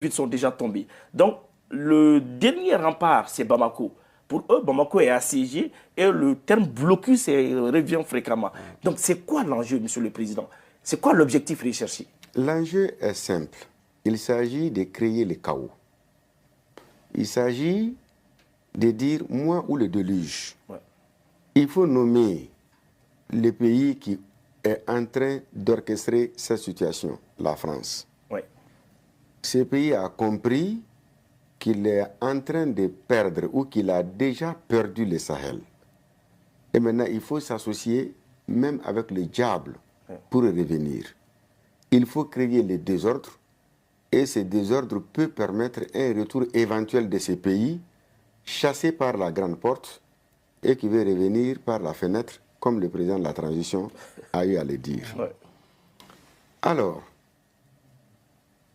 sont déjà tombés. Donc, le dernier rempart, c'est Bamako. Pour eux, Bamako est assiégé et le terme blocus revient fréquemment. Donc, c'est quoi l'enjeu, Monsieur le Président? C'est quoi l'objectif recherché? L'enjeu est simple. Il s'agit de créer le chaos. Il s'agit de dire moi ou le déluge. Ouais. Il faut nommer le pays qui est en train d'orchestrer cette situation, la France. Ouais. Ce pays a compris qu'il est en train de perdre ou qu'il a déjà perdu le Sahel. Et maintenant, il faut s'associer même avec le diable pour revenir. Il faut créer le désordre et ce désordre peut permettre un retour éventuel de ces pays chassés par la grande porte et qui veut revenir par la fenêtre, comme le président de la transition a eu à le dire. Ouais. Alors,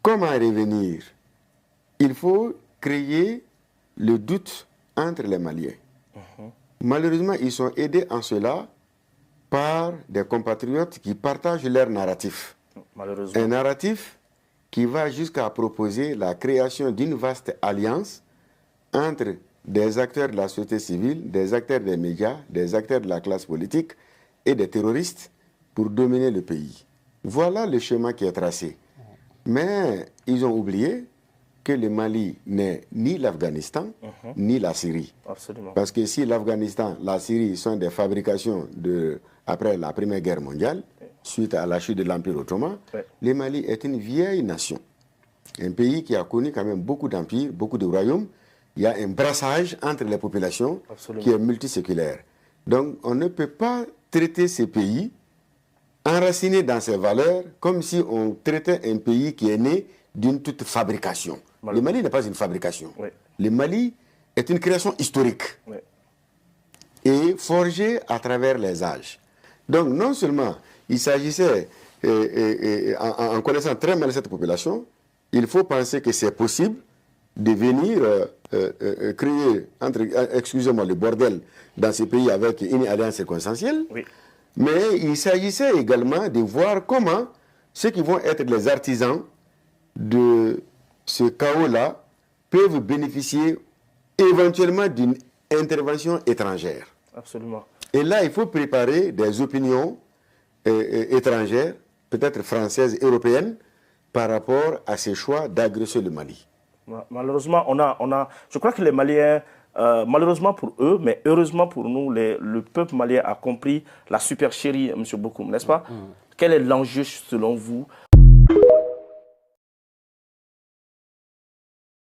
comment revenir? Il faut créer le doute entre les Maliens. Malheureusement, ils sont aidés en cela par des compatriotes qui partagent leur narratif. Un narratif qui va jusqu'à proposer la création d'une vaste alliance entre des acteurs de la société civile, des acteurs des médias, des acteurs de la classe politique et des terroristes pour dominer le pays. Voilà le chemin qui est tracé. Mais ils ont oublié que le Mali n'est ni l'Afghanistan, ni la Syrie. Absolument. Parce que si l'Afghanistan, la Syrie sont des fabrications après la Première Guerre mondiale, suite à la chute de l'Empire ottoman, le Mali est une vieille nation. Un pays qui a connu quand même beaucoup d'empires, beaucoup de royaumes. Il y a un brassage entre les populations qui est multiséculaire. Donc on ne peut pas traiter ces pays enracinés dans ses valeurs comme si on traitait un pays qui est né d'une toute fabrication. Le Mali n'est pas une fabrication. Oui. Le Mali est une création historique et forgée à travers les âges. Donc non seulement il s'agissait, en connaissant très mal cette population, il faut penser que c'est possible de venir créer, excusez-moi, le bordel dans ces pays avec une alliance circonstancielle. Oui. Mais il s'agissait également de voir comment ceux qui vont être les artisans de ce chaos-là peuvent bénéficier éventuellement d'une intervention étrangère. Absolument. Et là, il faut préparer des opinions étrangères, peut-être françaises, européennes, par rapport à ces choix d'agresser le Mali. Malheureusement, je crois que les Maliens, malheureusement pour eux, mais heureusement pour nous, le peuple malien a compris la supercherie, M. Bokoum, n'est-ce pas? Quel est l'enjeu selon vous